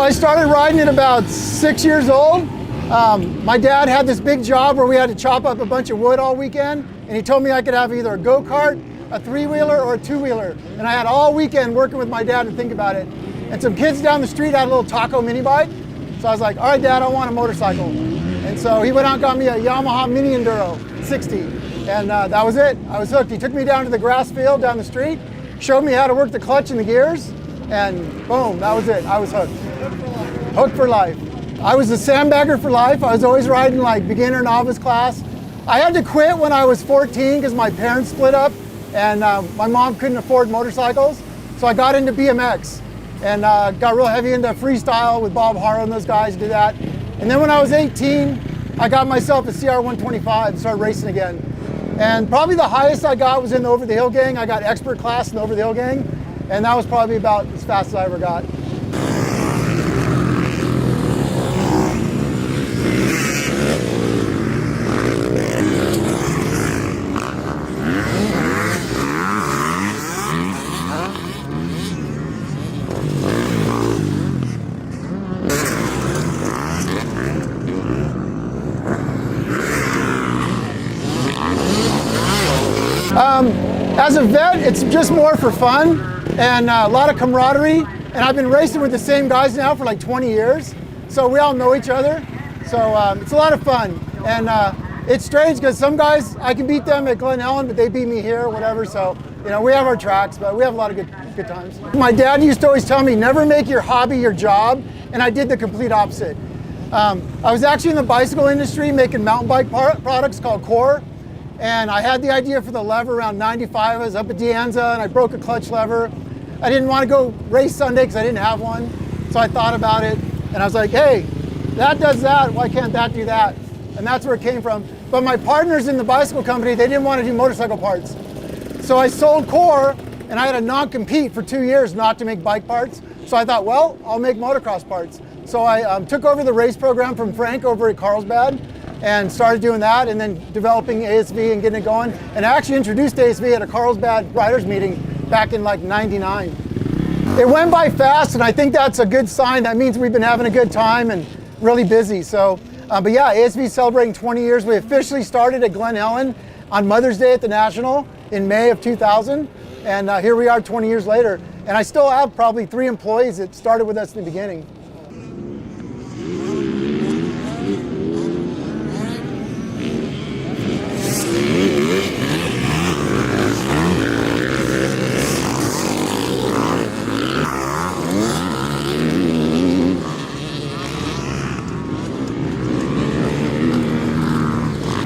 I started riding at about 6 years old. My dad had this big job where we had to chop up a bunch of wood all weekend, and he told me I could have either a go-kart, a three-wheeler, or a two-wheeler. And I had all weekend working with my dad to think about it. And some kids down the street had a little taco mini bike. So I was like, all right, Dad, I want a motorcycle. And so he went out and got me a Yamaha Mini Enduro 60. And that was it. I was hooked. He took me down to the grass field down the street, showed me how to work the clutch and the gears, and boom, that was it. I was hooked. Hooked for life. I was a sandbagger for life. I was always riding like beginner novice class. I had to quit when I was 14 because my parents split up and my mom couldn't afford motorcycles. So I got into BMX and got real heavy into freestyle with Bob Harrow and those guys, did that. And then when I was 18, I got myself a CR 125 and started racing again. And probably the highest I got was in the over the hill gang. I got expert class in the over the hill gang. And that was probably about as fast as I ever got. As a vet, it's just more for fun and a lot of camaraderie. And I've been racing with the same guys now for like 20 years. So we all know each other. So it's a lot of fun. And it's strange because some guys, I can beat them at Glen Helen, but they beat me here or whatever. So, you know, we have our tracks, but we have a lot of good times. My dad used to always tell me, never make your hobby your job. And I did the complete opposite. I was actually in the bicycle industry making mountain bike products called Core. And I had the idea for the lever around 95. I was up at De Anza and I broke a clutch lever. I didn't want to go race Sunday because I didn't have one. So I thought about it and I was like, hey, that does that, why can't that do that? And that's where it came from. But my partners in the bicycle company, they didn't want to do motorcycle parts. So I sold Core and I had a non-compete for 2 years not to make bike parts. So I thought, well, I'll make motocross parts. So I took over the race program from Frank over at Carlsbad and started doing that and then developing ASV and getting it going. And I actually introduced ASV at a Carlsbad riders meeting back in like '99. It went by fast and I think that's a good sign. That means we've been having a good time and really busy. So, but yeah, ASV is celebrating 20 years. We officially started at Glen Helen on Mother's Day at the National in May of 2000. And here we are 20 years later. And I still have probably 3 employees that started with us in the beginning.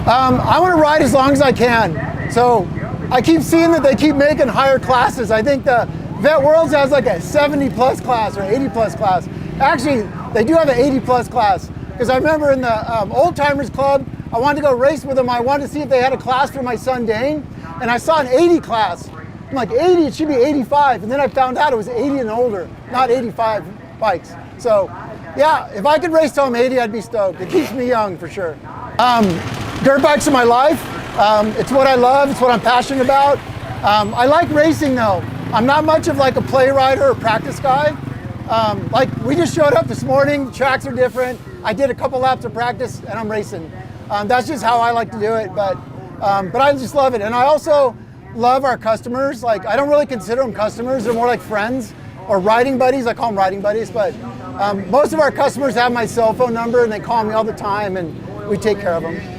I want to ride as long as I can. So I keep seeing that they keep making higher classes. I think the Vet Worlds has like a 70 plus class or 80 plus class. Actually, they do have an 80 plus class because I remember in the Old Timers Club, I wanted to go race with them. I wanted to see if they had a class for my son Dane, and I saw an 80 class. I'm like, 80, it should be 85. And then I found out it was 80 and older, not 85 bikes. So yeah, if I could race till I'm 80, I'd be stoked. It keeps me young for sure. Dirt bikes are my life. It's what I love, it's what I'm passionate about. I like racing though. I'm not much of like a play rider or practice guy. Like we just showed up this morning, tracks are different. I did a couple laps of practice and I'm racing. That's just how I like to do it, but I just love it. And I also love our customers. Like I don't really consider them customers, they're more like friends or riding buddies. I call them riding buddies, but most of our customers have my cell phone number and they call me all the time and we take care of them.